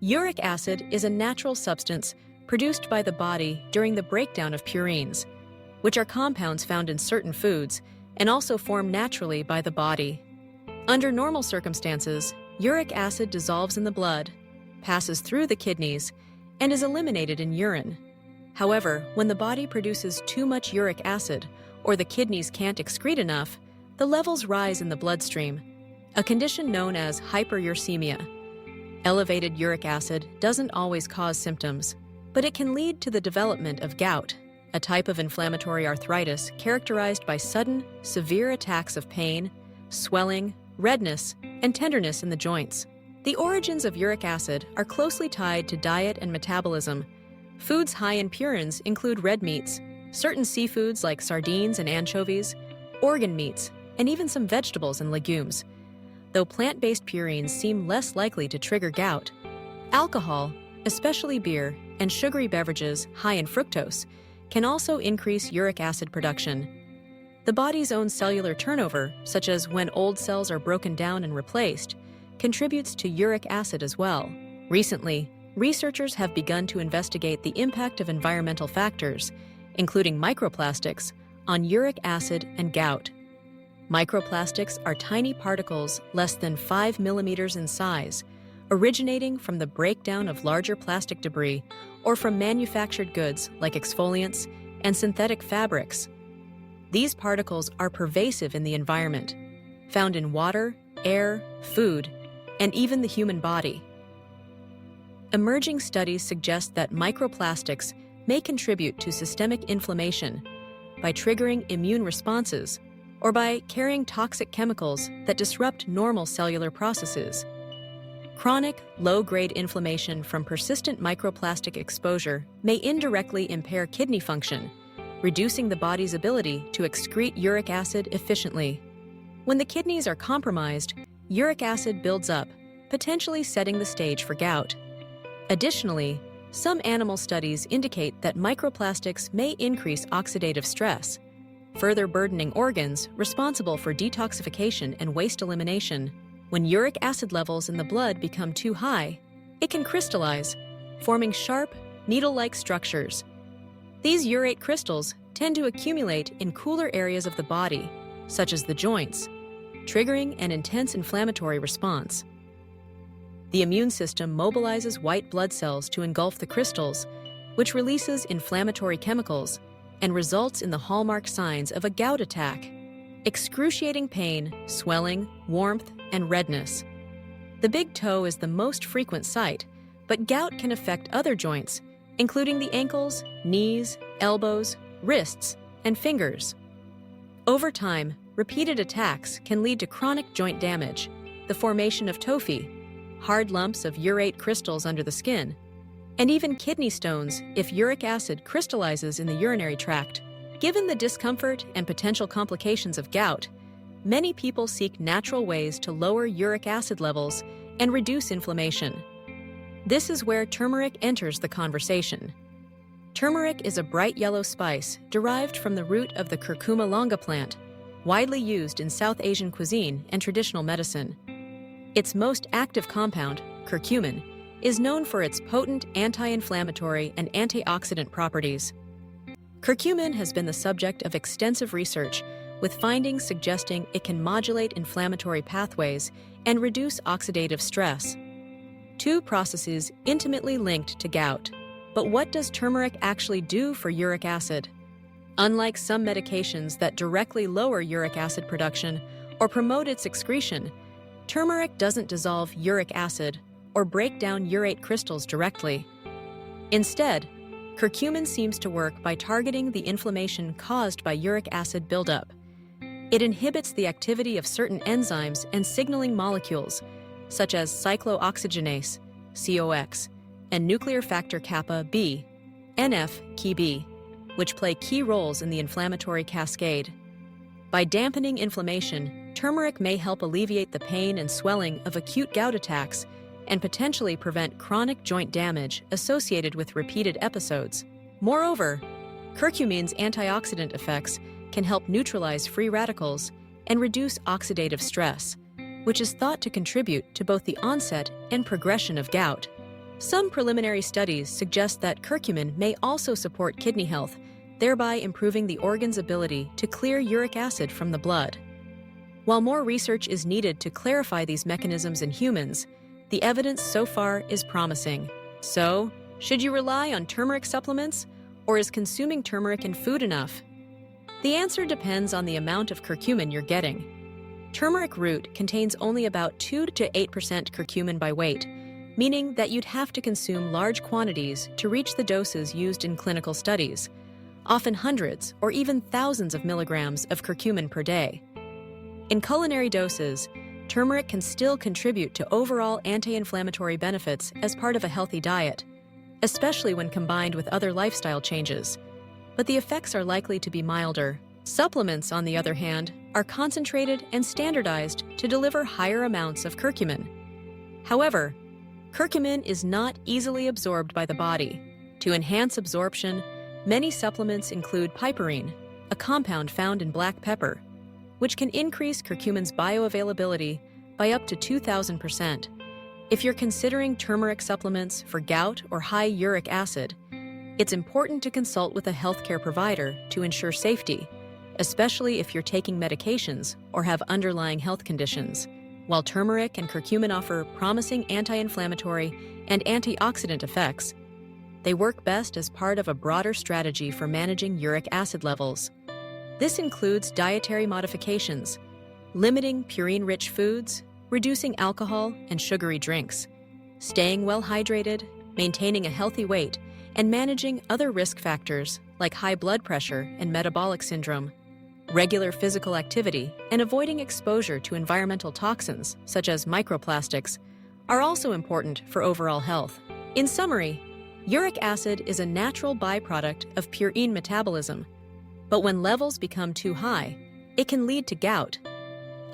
Uric acid is a natural substance produced by the body during the breakdown of purines, which are compounds found in certain foods and also formed naturally by the body. Under normal circumstances, uric acid dissolves in the blood, passes through the kidneys, and is eliminated in urine. However, when the body produces too much uric acid or the kidneys can't excrete enough, the levels rise in the bloodstream, a condition known as hyperuricemia. Elevated uric acid doesn't always cause symptoms, but it can lead to the development of gout, a type of inflammatory arthritis characterized by sudden, severe attacks of pain, swelling, redness, and tenderness in the joints. The origins of uric acid are closely tied to diet and metabolism. Foods high in purines include red meats, certain seafoods like sardines and anchovies, organ meats, and even some vegetables and legumes. Though plant-based purines seem less likely to trigger gout, alcohol, especially beer, and sugary beverages high in fructose can also increase uric acid production. The body's own cellular turnover, such as when old cells are broken down and replaced, contributes to uric acid as well. Recently, researchers have begun to investigate the impact of environmental factors, including microplastics, on uric acid and gout. Microplastics are tiny particles less than 5 millimeters in size, originating from the breakdown of larger plastic debris or from manufactured goods like exfoliants and synthetic fabrics. These particles are pervasive in the environment, found in water, air, food, and even the human body. Emerging studies suggest that microplastics may contribute to systemic inflammation by triggering immune responses or by carrying toxic chemicals that disrupt normal cellular processes. Chronic, low-grade inflammation from persistent microplastic exposure may indirectly impair kidney function, reducing the body's ability to excrete uric acid efficiently. When the kidneys are compromised, uric acid builds up, potentially setting the stage for gout. Additionally, some animal studies indicate that microplastics may increase oxidative stress, further burdening organs responsible for detoxification and waste elimination. When uric acid levels in the blood become too high, it can crystallize, forming sharp, needle-like structures. These urate crystals tend to accumulate in cooler areas of the body, such as the joints, triggering an intense inflammatory response. The immune system mobilizes white blood cells to engulf the crystals, which releases inflammatory chemicals and results in the hallmark signs of a gout attack: excruciating pain, swelling, warmth, and redness. The big toe is the most frequent site, but gout can affect other joints, including the ankles, knees, elbows, wrists, and fingers. Over time, repeated attacks can lead to chronic joint damage, the formation of tophi, hard lumps of urate crystals under the skin, and even kidney stones if uric acid crystallizes in the urinary tract. Given the discomfort and potential complications of gout, many people seek natural ways to lower uric acid levels and reduce inflammation. This is where turmeric enters the conversation. Turmeric is a bright yellow spice derived from the root of the curcuma longa plant, widely used in South Asian cuisine and traditional medicine. Its most active compound, curcumin, is known for its potent anti-inflammatory and antioxidant properties. Curcumin has been the subject of extensive research, with findings suggesting it can modulate inflammatory pathways and reduce oxidative stress. Two processes intimately linked to gout. But what does turmeric actually do for uric acid? Unlike some medications that directly lower uric acid production or promote its excretion, turmeric doesn't dissolve uric acid or break down urate crystals directly. Instead, curcumin seems to work by targeting the inflammation caused by uric acid buildup. It inhibits the activity of certain enzymes and signaling molecules, such as cyclooxygenase, COX, and nuclear factor kappa B, NF-κB, which play key roles in the inflammatory cascade. By dampening inflammation, turmeric may help alleviate the pain and swelling of acute gout attacks and potentially prevent chronic joint damage associated with repeated episodes. Moreover, curcumin's antioxidant effects can help neutralize free radicals and reduce oxidative stress, which is thought to contribute to both the onset and progression of gout. Some preliminary studies suggest that curcumin may also support kidney health, thereby improving the organ's ability to clear uric acid from the blood. While more research is needed to clarify these mechanisms in humans, the evidence so far is promising. So, should you rely on turmeric supplements, or is consuming turmeric in food enough? The answer depends on the amount of curcumin you're getting. Turmeric root contains only about 2 to 8% curcumin by weight, meaning that you'd have to consume large quantities to reach the doses used in clinical studies, often hundreds or even thousands of milligrams of curcumin per day. In culinary doses, turmeric can still contribute to overall anti-inflammatory benefits as part of a healthy diet, especially when combined with other lifestyle changes. But the effects are likely to be milder. Supplements, on the other hand, are concentrated and standardized to deliver higher amounts of curcumin. However, curcumin is not easily absorbed by the body. To enhance absorption, many supplements include piperine, a compound found in black pepper, which can increase curcumin's bioavailability by up to 2,000%. If you're considering turmeric supplements for gout or high uric acid, it's important to consult with a healthcare provider to ensure safety, especially if you're taking medications or have underlying health conditions. While turmeric and curcumin offer promising anti-inflammatory and antioxidant effects, they work best as part of a broader strategy for managing uric acid levels. This includes dietary modifications, limiting purine-rich foods, reducing alcohol and sugary drinks, staying well hydrated, maintaining a healthy weight, and managing other risk factors like high blood pressure and metabolic syndrome. Regular physical activity and avoiding exposure to environmental toxins, such as microplastics, are also important for overall health. In summary, uric acid is a natural byproduct of purine metabolism, but when levels become too high, it can lead to gout,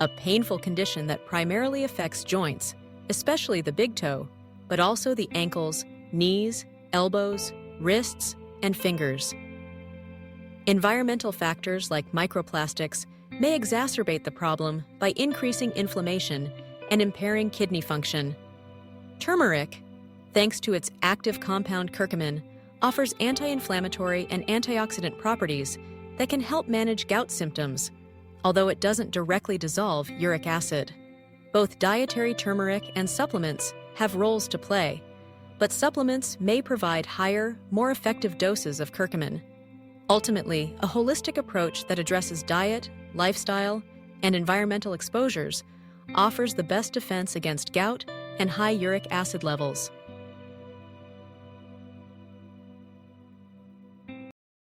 a painful condition that primarily affects joints, especially the big toe, but also the ankles, knees, elbows, wrists, and fingers. Environmental factors like microplastics may exacerbate the problem by increasing inflammation and impairing kidney function. Turmeric, thanks to its active compound curcumin, offers anti-inflammatory and antioxidant properties that can help manage gout symptoms, although it doesn't directly dissolve uric acid. Both dietary turmeric and supplements have roles to play, but supplements may provide higher, more effective doses of curcumin. Ultimately, a holistic approach that addresses diet, lifestyle, and environmental exposures offers the best defense against gout and high uric acid levels.